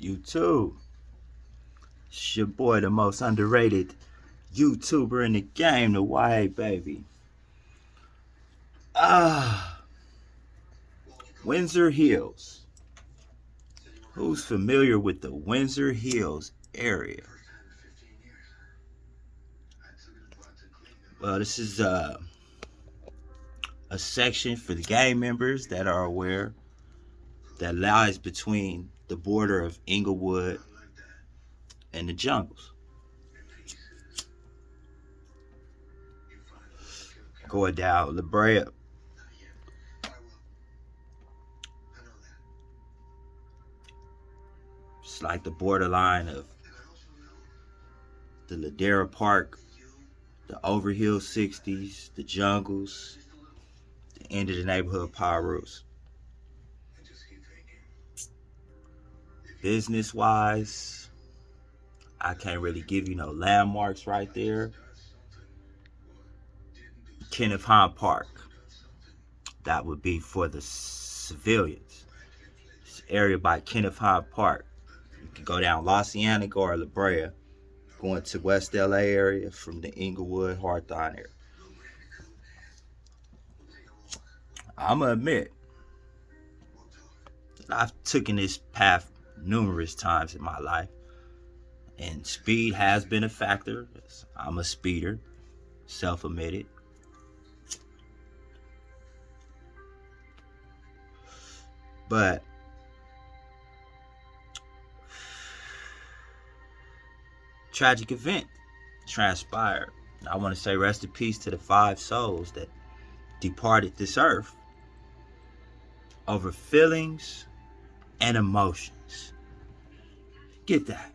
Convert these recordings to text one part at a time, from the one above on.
YouTube. It's your boy, the most underrated YouTuber in the game, the YA baby. Ah, Windsor Hills. Who's familiar with the Windsor Hills area? Well, this is a section for the gang members that are aware that lies between the border of Inglewood and the jungles. Going down La Brea. It's like the borderline of the Ladera Park, the Overhill 60s, the jungles, the end of the neighborhood Power Roofs. Business wise, I can't really give you no landmarks right there. Kenneth Hahn Park, that would be for the civilians. This area by Kenneth Hahn Park. You can go down La Cienega or La Brea, going to West LA area from the Inglewood, Hawthorne area. I'ma admit, I've taken this path numerous times in my life, and speed has been a factor. I'm a speeder, self-admitted. But tragic event transpired. I want to say rest in peace to the 5 souls that departed this earth over feelings and emotions. Get that?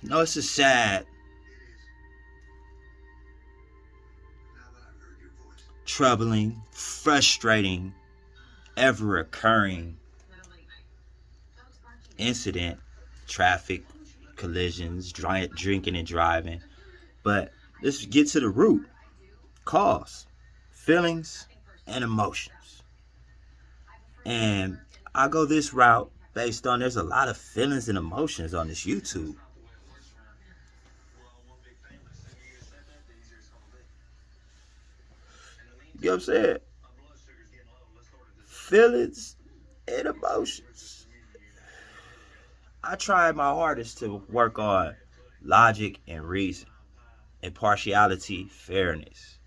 You know, it's a sad, troubling, frustrating, ever occurring incident, traffic collisions, drinking and driving. But let's get to the root cause: feelings and emotions. And I go this route based on there's a lot of feelings and emotions on this YouTube. You know what I'm saying? Feelings and emotions. I tried my hardest to work on logic and reason, impartiality, fairness.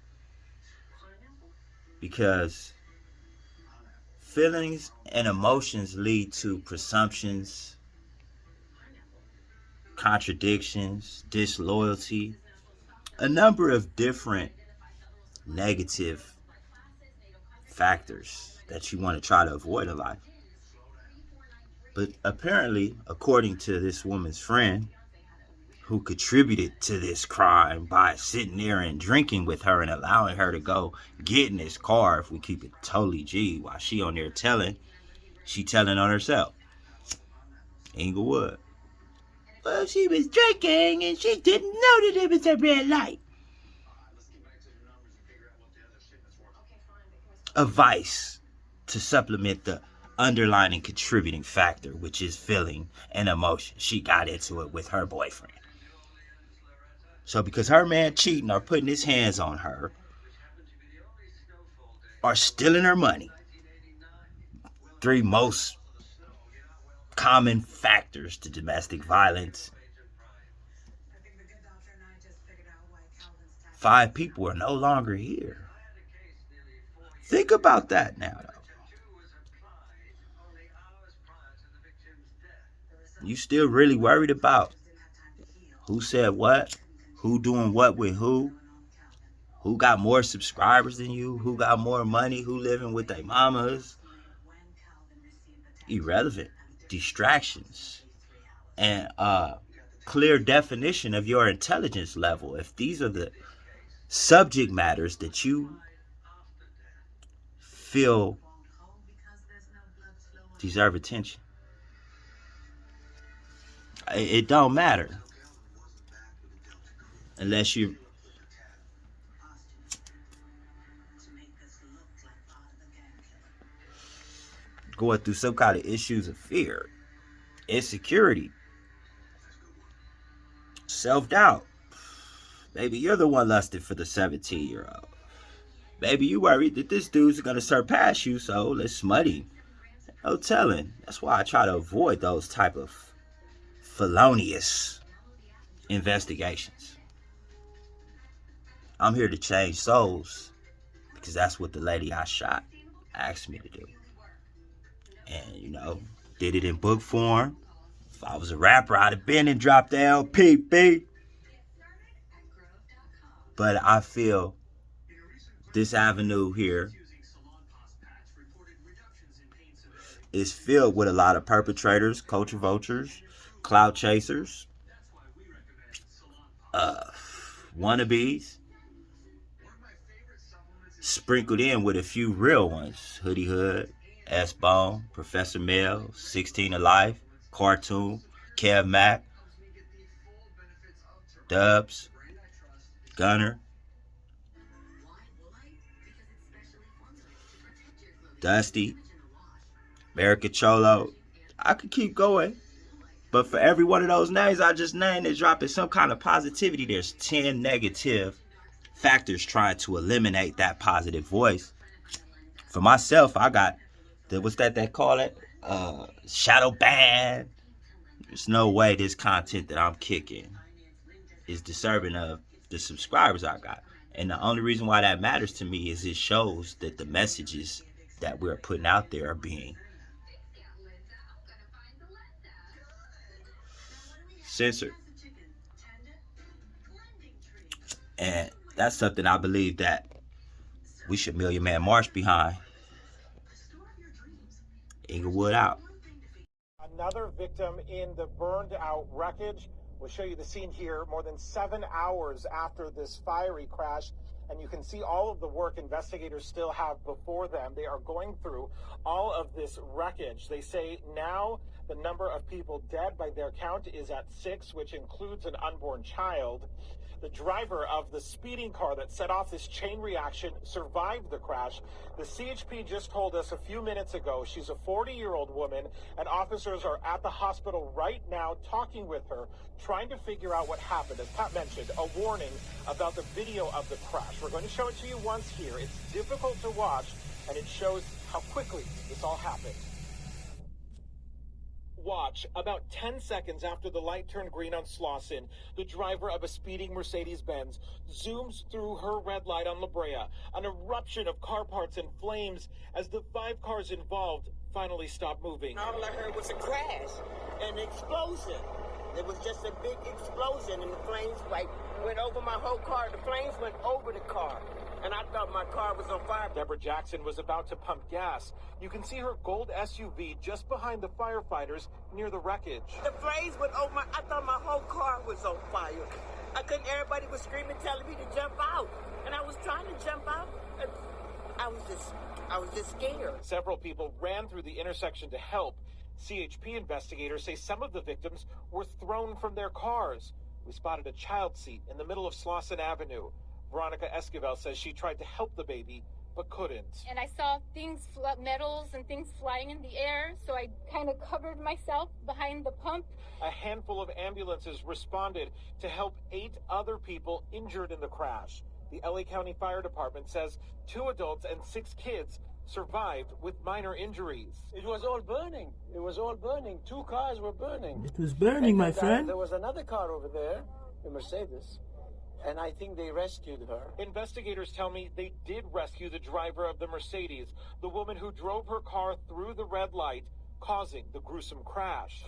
Because feelings and emotions lead to presumptions, contradictions, disloyalty, a number of different negative factors that you want to try to avoid in life. But apparently, according to this woman's friend, who contributed to this crime by sitting there and drinking with her and allowing her to go get in his car, if we keep it totally G, while she on there she telling on herself. Inglewood. Well, she was drinking and she didn't know that it was a red light. A vice to supplement the underlying contributing factor, which is feeling and emotion. She got into it with her boyfriend. So because her man cheating or putting his hands on her or stealing her money, 3 most common factors to domestic violence, 5 people are no longer here. Think about that now, though. You still really worried about who said what, who doing what with who got more subscribers than you, who got more money, who living with their mamas. Irrelevant. Distractions. And clear definition of your intelligence level. If these are the subject matters that you feel deserve attention, it don't matter unless you going through some kind of issues of fear, insecurity, self-doubt. Maybe you're the one lusting for the 17-year-old. Maybe you worried that this dude's going to surpass you, so let's smutty. No telling. That's why I try to avoid those type of felonious investigations. I'm here to change souls because that's what the lady I shot asked me to do. And, you know, did it in book form. If I was a rapper, I'd have been and dropped the LPB. But I feel this avenue here is filled with a lot of perpetrators, culture vultures, clout chasers, wannabes, sprinkled in with a few real ones. Hoodie Hood, S-Bone, Professor Mel, 16 of Life, Cartoon, Kev Mack, Dubs, Gunner, Dusty, America Cholo. I could keep going. But for every one of those names I just named that's dropping some kind of positivity, there's 10 negative factors trying to eliminate that positive voice. For myself, I got what's that they call it? Shadow ban. There's no way this content that I'm kicking is deserving of the subscribers I got. And the only reason why that matters to me is it shows that the messages that we're putting out there are being censored. And that's something I believe that we should Million Man March behind. Inglewood out. Another victim in the burned out wreckage. We'll show you the scene here more than 7 hours after this fiery crash. And you can see all of the work investigators still have before them. They are going through all of this wreckage. They say now the number of people dead by their count is at 6, which includes an unborn child. The driver of the speeding car that set off this chain reaction survived the crash. The CHP just told us a few minutes ago she's a 40-year-old woman, and officers are at the hospital right now talking with her, trying to figure out what happened. As Pat mentioned, a warning about the video of the crash. We're going to show it to you once here. It's difficult to watch, and it shows how quickly this all happened. Watch. About 10 seconds after the light turned green on Slauson, the driver of a speeding Mercedes-Benz zooms through her red light on La Brea. An eruption of car parts and flames as the 5 cars involved finally stop moving. All I heard was a crash, an explosion. There was just a big explosion, and the flames went over my whole car. The flames went over the car, and I thought my car was on fire. Deborah Jackson was about to pump gas. You can see her gold SUV just behind the firefighters near the wreckage. The flames went over I thought my whole car was on fire. Everybody was screaming, telling me to jump out, and I was trying to jump out, and I was just scared. Several people ran through the intersection to help. CHP investigators say some of the victims were thrown from their cars. We spotted a child seat in the middle of Slauson Avenue. Veronica Esquivel says she tried to help the baby, but couldn't. And I saw things, metals and things flying in the air, so I kind of covered myself behind the pump. A handful of ambulances responded to help 8 other people injured in the crash. The LA County Fire Department says 2 adults and 6 kids survived with minor injuries. It was all burning. It was all burning. 2 cars were burning. It was burning, my friend. There was another car over there, a Mercedes, and I think they rescued her. Investigators tell me they did rescue the driver of the Mercedes, the woman who drove her car through the red light, causing the gruesome crash.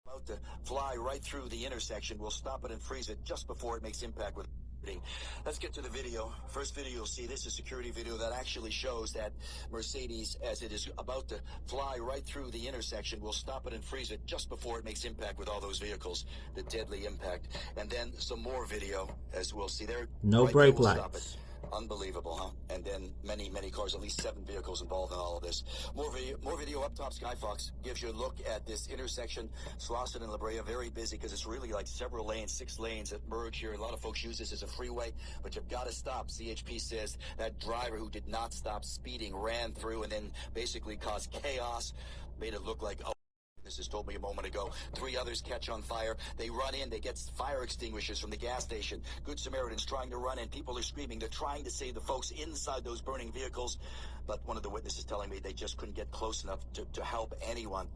About to fly right through the intersection. We'll stop it and freeze it just before it makes impact with. Let's get to the video. First video you'll see, this is security video that actually shows that Mercedes, as it is about to fly right through the intersection, will stop it and freeze it just before it makes impact with all those vehicles, the deadly impact. And then some more video, as we'll see there. No brake lights. Unbelievable, huh? And then many, many cars, at least 7 vehicles involved in all of this. More video up top. Skyfox gives you a look at this intersection. Slauson and La Brea, very busy because it's really like several lanes, 6 lanes that merge here. A lot of folks use this as a freeway, but you've got to stop. CHP says that driver who did not stop speeding ran through and then basically caused chaos, made it look like, oh, this has told me a moment ago. 3 others catch on fire. They run in. They get fire extinguishers from the gas station. Good Samaritans trying to run in. People are screaming. They're trying to save the folks inside those burning vehicles. But one of the witnesses telling me they just couldn't get close enough to help anyone.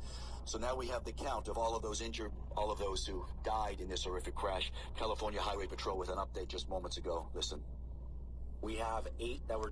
So now we have the count of all of those injured, all of those who died in this horrific crash. California Highway Patrol with an update just moments ago. Listen. We have 8 that were